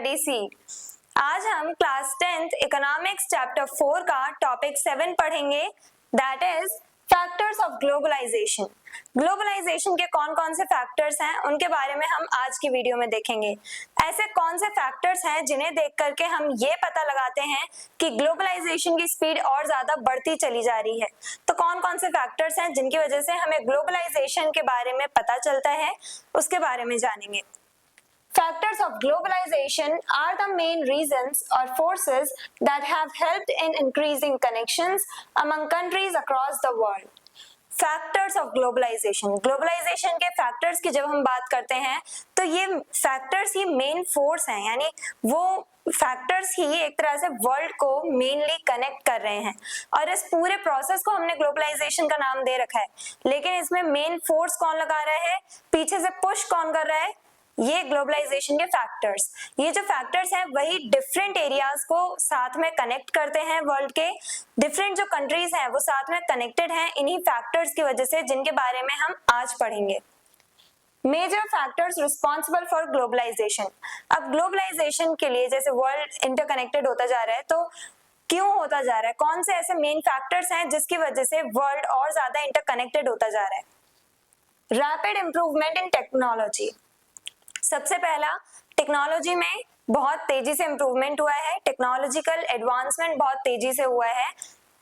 Study सी। आज हम class 10th economics chapter 4 का टॉपिक 7 पढ़ेंगे, that is factors of globalisation. Globalisation के कौन कौन से फैक्टर्स हैं उनके बारे में हम आज की वीडियो में देखेंगे। ऐसे कौन से फैक्टर्स हैं जिन्हें देख करके हम ये पता लगाते हैं कि ग्लोबलाइजेशन की स्पीड और ज्यादा बढ़ती चली जा रही है। तो कौन कौन से फैक्टर्स हैं जिनकी वजह से हमें ग्लोबलाइजेशन के बारे में पता चलता है, उसके बारे में जानेंगे। Factors of globalization are the main reasons or forces that have helped in increasing connections among countries across the world. Factors of globalisation, globalisation के फैक्टर्स की जब हम बात करते हैं तो ये फैक्टर्स ही मेन फोर्स हैं, यानी वो फैक्टर्स ही एक तरह से वर्ल्ड को मेनली कनेक्ट कर रहे हैं। और इस पूरे प्रोसेस को हमने ग्लोबलाइजेशन का नाम दे रखा है, लेकिन इसमें मेन फोर्स कौन लगा रहा है, पीछे से पुश कौन कर रहा है, ये ग्लोबलाइजेशन के फैक्टर्स। ये जो फैक्टर्स हैं वही डिफरेंट एरियाज को साथ में कनेक्ट करते हैं, वर्ल्ड के डिफरेंट जो कंट्रीज हैं वो साथ में कनेक्टेड हैं इन्हीं फैक्टर्स की वजह से, जिनके बारे में हम आज पढ़ेंगे। Major factors responsible for globalisation. अब ग्लोबलाइजेशन के लिए जैसे वर्ल्ड इंटरकनेक्टेड होता जा रहा है, तो क्यों होता जा रहा है, कौन से ऐसे मेन फैक्टर्स हैं जिसकी वजह से वर्ल्ड और ज्यादा इंटरकनेक्टेड होता जा रहा है। Rapid improvement in technology. सबसे पहला, टेक्नोलॉजी में बहुत तेजी से इंप्रूवमेंट हुआ है, टेक्नोलॉजिकल एडवांसमेंट बहुत तेजी से हुआ है,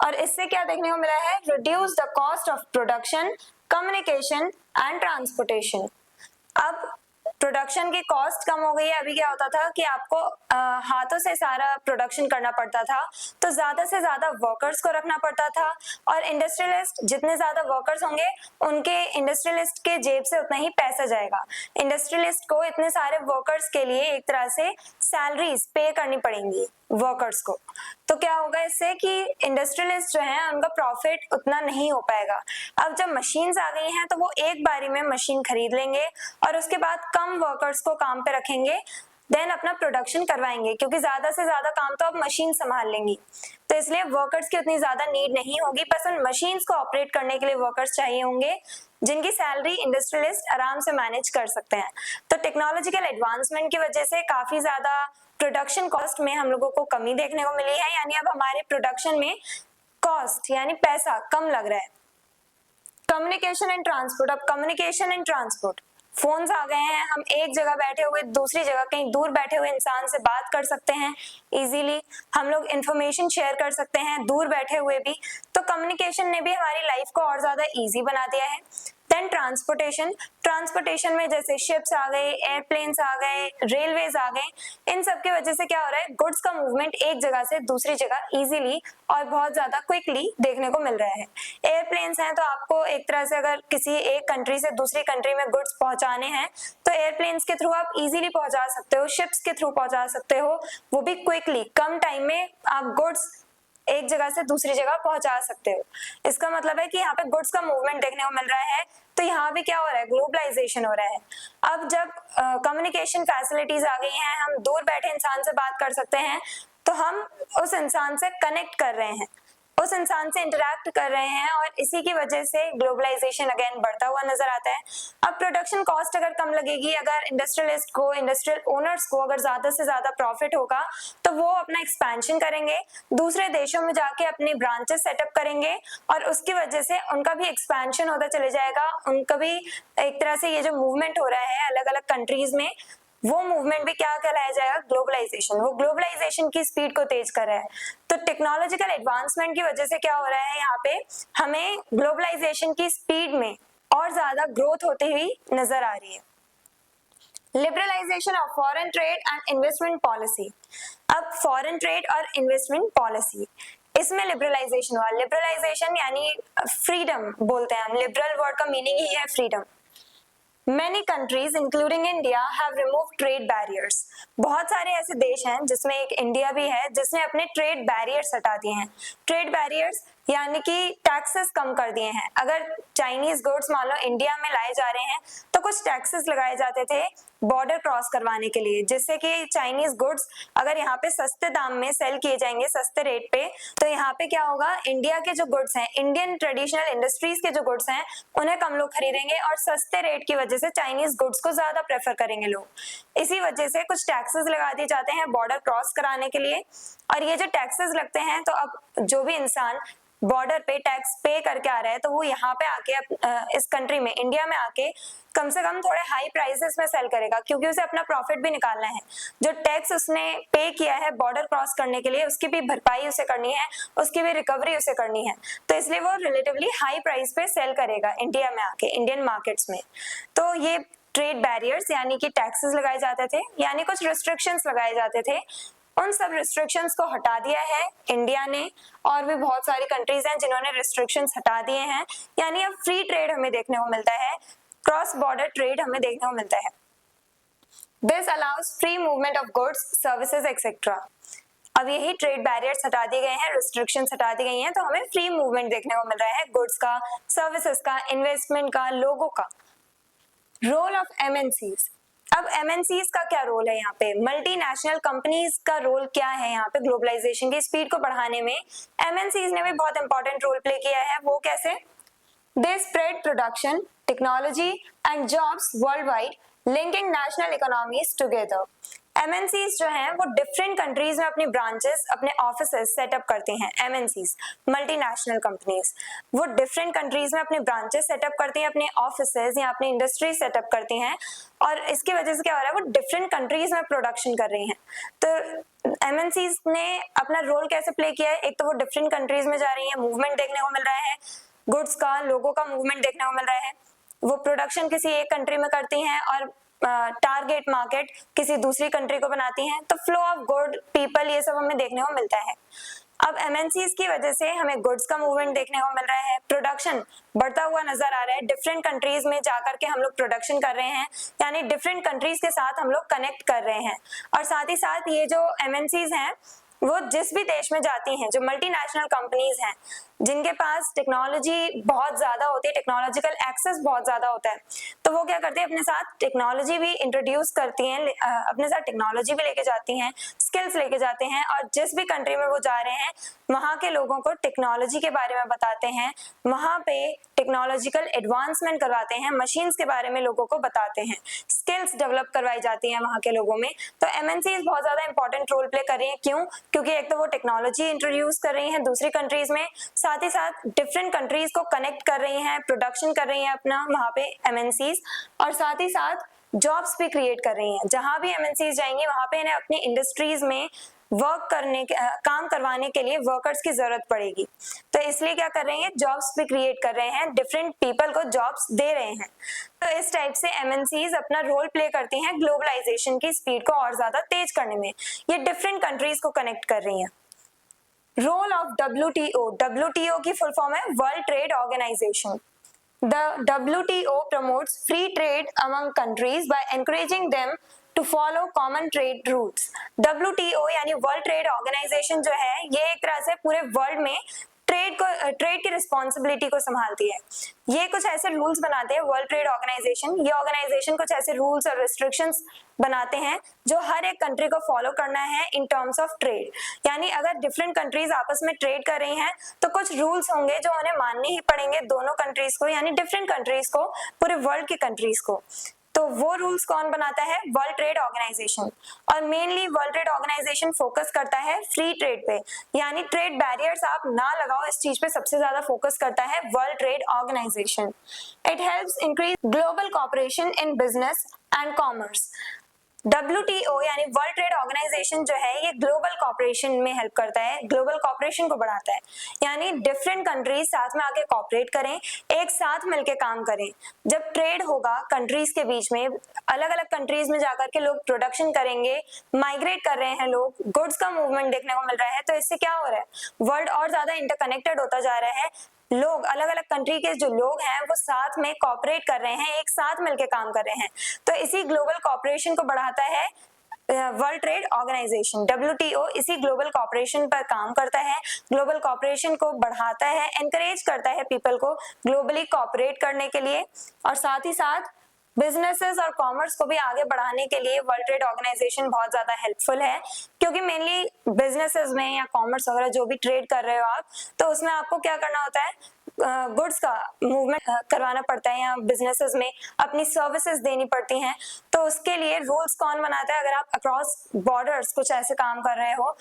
और इससे क्या देखने को मिला है, reduce the cost of production, communication and transportation. अब प्रोडक्शन की कॉस्ट कम हो गई है। अभी क्या होता था कि आपको हाथों से सारा प्रोडक्शन करना पड़ता था, तो ज्यादा से ज्यादा वर्कर्स को रखना पड़ता था, और इंडस्ट्रियलिस्ट जितने ज्यादा वर्कर्स होंगे उनके इंडस्ट्रियलिस्ट के जेब से उतना ही पैसा जाएगा। इंडस्ट्रियलिस्ट को इतने सारे वर्कर्स के लिए एक तरह से सैलरीज पे करनी पड़ेंगी वर्कर्स को, तो क्या होगा इससे कि इंडस्ट्रियलिस्ट जो है उनका प्रॉफिट उतना नहीं हो पाएगा। अब जब मशीन्स आ गई हैं तो वो एक बारी में मशीन खरीद लेंगे और उसके बाद कम वर्कर्स को काम पे रखेंगे, देन अपना प्रोडक्शन करवाएंगे, क्योंकि ज्यादा से ज्यादा काम तो अब मशीन संभाल लेंगी, तो इसलिए वर्कर्स की उतनी ज्यादा नीड नहीं होगी। बस उन मशीन्स को ऑपरेट करने के लिए वर्कर्स चाहिए होंगे जिनकी सैलरी इंडस्ट्रियलिस्ट आराम से मैनेज कर सकते हैं। तो टेक्नोलॉजिकल एडवांसमेंट की वजह से काफी ज्यादा प्रोडक्शन कॉस्ट में हम लोगों को कमी देखने को मिली है, यानी अब हमारे प्रोडक्शन में कॉस्ट यानी पैसा कम लग रहा है। Communication and transport. अब कम्युनिकेशन एंड ट्रांसपोर्ट, फोन्स आ गए हैं, हम एक जगह बैठे हुए दूसरी जगह कहीं दूर बैठे हुए इंसान से बात कर सकते हैं इजीली, हम लोग इंफॉर्मेशन शेयर कर सकते हैं दूर बैठे हुए भी। तो कम्युनिकेशन ने भी हमारी लाइफ को और ज्यादा इजी बना दिया है। देन ट्रांसपोर्टेशन, ट्रांसपोर्टेशन में जैसे शिप्स आ गए, एयरप्लेन्स आ गए, रेलवेज आ गए, इन सब की वजह से क्या हो रहा है, गुड्स का मूवमेंट एक जगह से दूसरी जगह इजीली और बहुत ज्यादा क्विकली देखने को मिल रहा है। एयरप्लेन्स हैं तो आपको एक तरह से अगर किसी एक कंट्री से दूसरी कंट्री में गुड्स पहुंचाने हैं तो एयरप्लेन्स के थ्रू आप इजीली पहुंचा सकते हो, शिप्स के थ्रू पहुंचा सकते हो, वो भी क्विकली, कम टाइम में आप गुड्स एक जगह से दूसरी जगह पहुंचा सकते हो। इसका मतलब है कि यहाँ पे गुड्स का मूवमेंट देखने को मिल रहा है, तो यहाँ भी क्या हो रहा है, ग्लोबलाइजेशन हो रहा है। अब जब कम्युनिकेशन फैसिलिटीज आ गई हैं, हम दूर बैठे इंसान से बात कर सकते हैं, तो हम उस इंसान से कनेक्ट कर रहे हैं, उस इंसान से इंटरैक्ट कर रहे हैं, और इसी की वजह से ग्लोबलाइजेशन अगेन बढ़ता हुआ नजर आता है। अब प्रोडक्शन कॉस्ट अगर कम लगेगी, अगर इंडस्ट्रियलिस्ट को, इंडस्ट्रियल ओनर्स को अगर ज्यादा से ज्यादा प्रॉफिट होगा, तो वो अपना एक्सपेंशन करेंगे, दूसरे देशों में जाके अपने ब्रांचेस सेटअप करेंगे, और उसकी वजह से उनका भी एक्सपेंशन होता चले जाएगा, उनका भी एक तरह से ये जो मूवमेंट हो रहा है अलग अलग कंट्रीज में, वो मूवमेंट भी क्या कहलाया जाएगा, ग्लोबलाइजेशन। वो ग्लोबलाइजेशन की स्पीड को तेज कर रहा है। तो टेक्नोलॉजिकल एडवांसमेंट की वजह से क्या हो रहा है, यहाँ पे हमें ग्लोबलाइजेशन की स्पीड में और ज्यादा ग्रोथ होती हुई नजर आ रही है। Liberalisation of foreign trade and investment policy. अब फॉरेन ट्रेड और इन्वेस्टमेंट पॉलिसी, इसमें लिबरलाइजेशन हुआ। लिबरलाइजेशन यानी फ्रीडम बोलते हैं हम, लिबरल वर्ड का मीनिंग ही है freedom. Many countries including India have removed trade barriers. बहुत सारे ऐसे देश हैं जिसमें एक इंडिया भी है जिसने अपने ट्रेड बैरियर्स हटा दिए हैं। ट्रेड बैरियर्स यानी कि टैक्सेस कम कर दिए हैं। अगर चाइनीज गुड्स मान लो इंडिया में लाए जा रहे हैं तो कुछ टैक्सेस लगाए जाते थे बॉर्डर क्रॉस करवाने के लिए, जिससे कि चाइनीज गुड्स अगर यहाँ पे सस्ते दाम में सेल किए जाएंगे, सस्ते रेट पे, तो यहाँ पे क्या होगा, इंडिया के जो गुड्स हैं, इंडियन ट्रेडिशनल इंडस्ट्रीज के जो गुड्स हैं, उन्हें कम लोग खरीदेंगे और सस्ते रेट की वजह से चाइनीज गुड्स को ज्यादा प्रेफर करेंगे लोग। इसी वजह से कुछ टैक्सेस लगा दिए जाते हैं बॉर्डर क्रॉस कराने के लिए। और ये जो टैक्सेस लगते हैं, तो अब जो भी इंसान बॉर्डर पे टैक्स पे करके आ रहा है, तो वो यहाँ पे आके इस कंट्री में, इंडिया में आके कम से कम थोड़े हाई प्राइसेस में सेल करेगा, क्योंकि उसे अपना प्रॉफिट भी निकालना है। जो टैक्स उसने पे किया है बॉर्डर क्रॉस करने के लिए, उसकी भी भरपाई उसे करनी है, उसकी भी रिकवरी उसे करनी है, तो इसलिए वो रिलेटिवली हाई प्राइस पे सेल करेगा इंडिया में आके, इंडियन मार्केट्स में। तो ये ट्रेड बैरियर्स यानी कि टैक्सेस लगाए जाते थे, यानी कुछ रिस्ट्रिक्शंस लगाए जाते थे, उन सब रिस्ट्रिक्शंस को हटा दिया है इंडिया ने। और भी बहुत सारी कंट्रीज हैं जिन्होंने रिस्ट्रिक्शंस हटा दिए हैं, यानी अब फ्री ट्रेड हमें देखने को मिलता है, क्रॉस बॉर्डर ट्रेड हमें देखने को मिलता है। This allows free movement of goods, services etcetera. अब यही ट्रेड बैरियर्स हटा दिए गए हैं, रिस्ट्रिक्शंस हटा दी गई हैं, तो हमें फ्री मूवमेंट देखने को मिल रहा है गुड्स का, सर्विसेज का, इन्वेस्टमेंट का, लोगों का। Role of MNCs. अब एमएनसीज का क्या रोल है यहाँ पे, मल्टीनेशनल कंपनीज का रोल क्या है यहाँ पे ग्लोबलाइजेशन की स्पीड को बढ़ाने में? एमएनसीज ने भी बहुत इंपॉर्टेंट रोल प्ले किया है। वो कैसे? They spread production, technology and jobs worldwide, linking national economies together. MNCs जो हैं वो डिफरेंट कंट्रीज में अपनी ब्रांचेस, अपने ऑफिसेस सेटअप करते हैं। एमएनसीज मल्टीनेशनल कंपनीज, वो डिफरेंट कंट्रीज में अपने ब्रांचेस सेटअप करती हैं, अपने ऑफिसेस या अपनी इंडस्ट्री सेटअप करती हैं, और इसकी वजह से क्या हो रहा है, वो डिफरेंट कंट्रीज में प्रोडक्शन कर रही हैं। तो एमएनसीज ने अपना रोल कैसे प्ले किया है? एक तो वो डिफरेंट कंट्रीज में जा रही है, मूवमेंट देखने को मिल रहा है गुड्स का, लोगों का मूवमेंट देखने को मिल रहा है। वो प्रोडक्शन किसी एक कंट्री में करती हैं और टारगेट मार्केट किसी दूसरी कंट्री को बनाती हैं, तो फ्लो ऑफ गुड, पीपल, ये सब हमें देखने को मिलता है। अब एमएनसीज की वजह से हमें गुड्स का मूवमेंट देखने को मिल रहा है, प्रोडक्शन बढ़ता हुआ नजर आ रहा है, डिफरेंट कंट्रीज में जाकर के हम लोग प्रोडक्शन कर रहे हैं, यानी डिफरेंट कंट्रीज के साथ हम लोग कनेक्ट कर रहे हैं। और साथ ही साथ ये जो एमएनसीज हैं वो जिस भी देश में जाती हैं, जो मल्टीनेशनल कंपनीज हैं जिनके पास टेक्नोलॉजी बहुत ज्यादा होती है, टेक्नोलॉजिकल एक्सेस बहुत ज्यादा होता है, तो वो क्या करती है, अपने साथ टेक्नोलॉजी भी इंट्रोड्यूस करती हैं, अपने साथ टेक्नोलॉजी भी लेके जाती हैं, स्किल्स लेके जाते हैं, और जिस भी कंट्री में वो जा रहे हैं वहां के लोगों को टेक्नोलॉजी के बारे में बताते हैं, वहां पे टेक्नोलॉजिकल एडवांसमेंट करवाते हैं, मशीन्स के बारे में लोगों को बताते हैं, स्किल्स डेवलप करवाई जाती हैं वहां के लोगों में। तो एमएनसीज बहुत ज्यादा इंपॉर्टेंट रोल प्ले कर रही है। क्यों? क्योंकि एक तो वो टेक्नोलॉजी इंट्रोड्यूस कर रही हैं दूसरी कंट्रीज में, साथ ही साथ डिफरेंट कंट्रीज को कनेक्ट कर रही हैं, प्रोडक्शन कर रही हैं अपना वहां पे एमएनसीज, और साथ ही साथ जॉब्स भी क्रिएट कर रही हैं। जहां भी एमएनसीज जाएंगी वहां पे इन्हें अपनी इंडस्ट्रीज में वर्क करने के काम करवाने के लिए वर्कर्स की जरूरत पड़ेगी, तो इसलिए क्या कर रहे हैं, जॉब्स भी क्रिएट कर रहे हैं, डिफरेंट पीपल को जॉब्स दे रहे हैं। तो इस टाइप से एमएनसीज अपना रोल प्ले करती हैं ग्लोबलाइजेशन की स्पीड को और ज्यादा तेज करने में। ये डिफरेंट कंट्रीज को कनेक्ट कर रही हैं। Role of WTO। WTO की फुल फॉर्म है world trade organisation. The WTO promotes free trade among countries by encouraging them to follow common trade routes. WTO यानी वर्ल्ड ट्रेड ऑर्गेनाइजेशन जो है, ये एक तरह से पूरे वर्ल्ड में ट्रेड की रिस्पॉन्सिबिलिटी को संभालती है। ये कुछ ऐसे रूल्स बनाते हैं वर्ल्ड ट्रेड ऑर्गेनाइजेशन, ये ऑर्गेनाइजेशन कुछ ऐसे रूल्स और रिस्ट्रिक्शंस बनाते हैं जो हर एक कंट्री को फॉलो करना है इन टर्म्स ऑफ ट्रेड। यानी अगर डिफरेंट कंट्रीज आपस में ट्रेड कर रही हैं तो कुछ रूल्स होंगे जो उन्हें मानने ही पड़ेंगे दोनों कंट्रीज को, यानी डिफरेंट कंट्रीज को, पूरे वर्ल्ड की कंट्रीज को। तो वो रूल्स कौन बनाता है? World trade organization. और mainly world trade organization focus करता है फ्री ट्रेड पे, यानी ट्रेड बैरियर्स आप ना लगाओ, इस चीज पे सबसे ज्यादा फोकस करता है world trade organisation. It helps increase global cooperation in business and commerce. WTO यानी वर्ल्ड ट्रेड ऑर्गेनाइजेशन जो है, ये ग्लोबल कॉपरेशन में हेल्प करता है, ग्लोबल कॉपरेशन को बढ़ाता है, यानी डिफरेंट कंट्रीज साथ में आके कॉपरेट करें, एक साथ मिलके काम करें। जब ट्रेड होगा कंट्रीज के बीच में, अलग अलग कंट्रीज में जाकर के लोग प्रोडक्शन करेंगे, माइग्रेट कर रहे हैं लोग, गुड्स का मूवमेंट देखने को मिल रहा है, तो इससे क्या हो रहा है, वर्ल्ड और ज्यादा इंटरकनेक्टेड होता जा रहा है। लोग, अलग अलग कंट्री के जो लोग हैं वो साथ में कॉपरेट कर रहे हैं, एक साथ मिलकर काम कर रहे हैं। तो इसी ग्लोबल कॉपरेशन को बढ़ाता है वर्ल्ड ट्रेड ऑर्गेनाइजेशन WTO इसी ग्लोबल कॉपरेशन पर काम करता है, ग्लोबल कॉपरेशन को बढ़ाता है, एनकरेज करता है पीपल को ग्लोबली कॉपरेट करने के लिए, और साथ ही साथ बिजनेसेस और कॉमर्स को भी आगे बढ़ाने के लिए वर्ल्ड ट्रेड ऑर्गेनाइजेशन बहुत ज्यादा हेल्पफुल है, क्योंकि मेनली बिजनेसेस में या कॉमर्स वगैरह जो भी ट्रेड कर रहे हो आप, तो उसमें आपको क्या करना होता है, गुड्स का मूवमेंट करवाना पड़ता है, या बिजनेसेस में अपनी सर्विसेज देनी पड़ती हैं, तो उसके लिए रूल्स कौन बनाता है? अगर आप अक्रॉस बॉर्डर्स कुछ ऐसे काम कर रहे हो,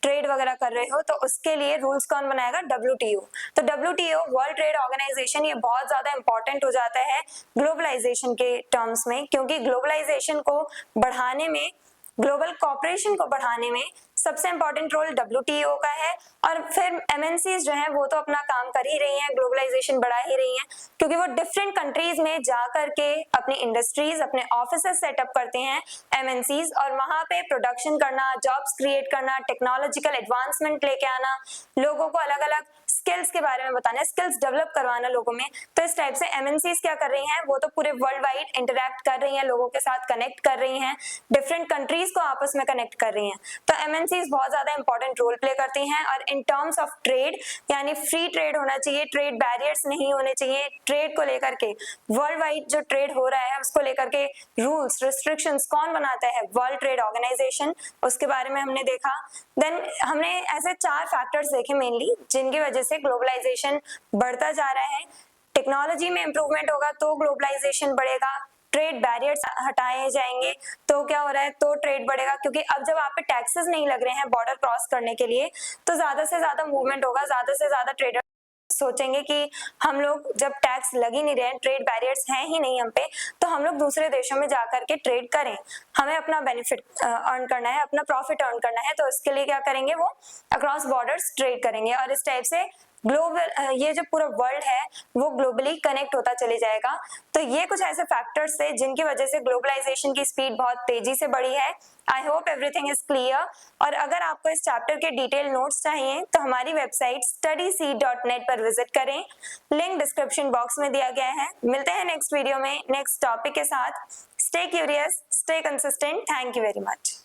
ट्रेड वगैरह कर रहे हो, तो उसके लिए रूल्स कौन बनाएगा? WTO। तो WTO वर्ल्ड ट्रेड ऑर्गेनाइजेशन ये बहुत ज्यादा इंपॉर्टेंट हो जाता है ग्लोबलाइजेशन के टर्म्स में, क्योंकि ग्लोबलाइजेशन को बढ़ाने में, ग्लोबल कॉपरेशन को बढ़ाने में सबसे इंपॉर्टेंट रोल WTO का है। और फिर MNCs जो है वो तो अपना काम कर ही रही हैं, ग्लोबलाइजेशन बढ़ा ही रही हैं, क्योंकि वो डिफरेंट कंट्रीज में जा करके अपनी इंडस्ट्रीज, अपने ऑफिसेस सेटअप करते हैं MNCs, और वहां पे प्रोडक्शन करना, जॉब्स क्रिएट करना, टेक्नोलॉजिकल एडवांसमेंट लेके आना, लोगों को अलग अलग स्किल्स के बारे में बताना, स्किल्स डेवलप करवाना लोगों में। तो इस टाइप से MNCs क्या कर रही हैं, वो तो पूरे वर्ल्ड वाइड इंटरेक्ट कर रही हैं, लोगों के साथ कनेक्ट कर रही हैं, डिफरेंट कंट्रीज को आपस में कनेक्ट कर रही हैं। तो MNCs बहुत ज्यादा इंपॉर्टेंट रोल प्ले करती हैं। और इन टर्म्स ऑफ ट्रेड, यानी फ्री ट्रेड होना चाहिए, ट्रेड बैरियर्स नहीं होने चाहिए, ट्रेड को लेकर के, वर्ल्ड वाइड जो ट्रेड हो रहा है उसको लेकर के रूल्स, रिस्ट्रिक्शंस कौन बनाता है? World trade organisation. उसके बारे में हमने देखा। देन हमने ऐसे 4 फैक्टर्स देखे मेनली, जिनकी वजह से ग्लोबलाइजेशन बढ़ता जा रहा है। टेक्नोलॉजी में इंप्रूवमेंट होगा तो ग्लोबलाइजेशन बढ़ेगा, ट्रेड बैरियर्स हटाए जाएंगे तो क्या हो रहा है, तो ट्रेड बढ़ेगा, क्योंकि अब जब आप पे टैक्सेस नहीं लग रहे हैं बॉर्डर क्रॉस करने के लिए, तो ज्यादा से ज्यादा मूवमेंट होगा, ज्यादा से ज्यादा ट्रेडर सोचेंगे कि हम लोग जब टैक्स लग ही नहीं रहे हैं, ट्रेड बैरियर्स हैं ही नहीं हम पे, तो हम लोग दूसरे देशों में जाकर के ट्रेड करें, हमें अपना बेनिफिट अर्न करना है, अपना प्रॉफिट अर्न करना है, तो इसके लिए क्या करेंगे, वो अक्रॉस बॉर्डर्स ट्रेड करेंगे। और इस टाइप से ग्लोबल, ये जो पूरा वर्ल्ड है वो ग्लोबली कनेक्ट होता चले जाएगा। तो ये कुछ ऐसे फैक्टर्स थे जिनकी वजह से ग्लोबलाइजेशन की स्पीड बहुत तेजी से बढ़ी है। I hope everything is clear. और अगर आपको इस चैप्टर के डिटेल नोट्स चाहिए तो हमारी वेबसाइट studyseed.net पर विजिट करें, लिंक डिस्क्रिप्शन बॉक्स में दिया गया है। मिलते हैं नेक्स्ट वीडियो में नेक्स्ट टॉपिक के साथ। Stay curious, stay consistent. Thank you very much.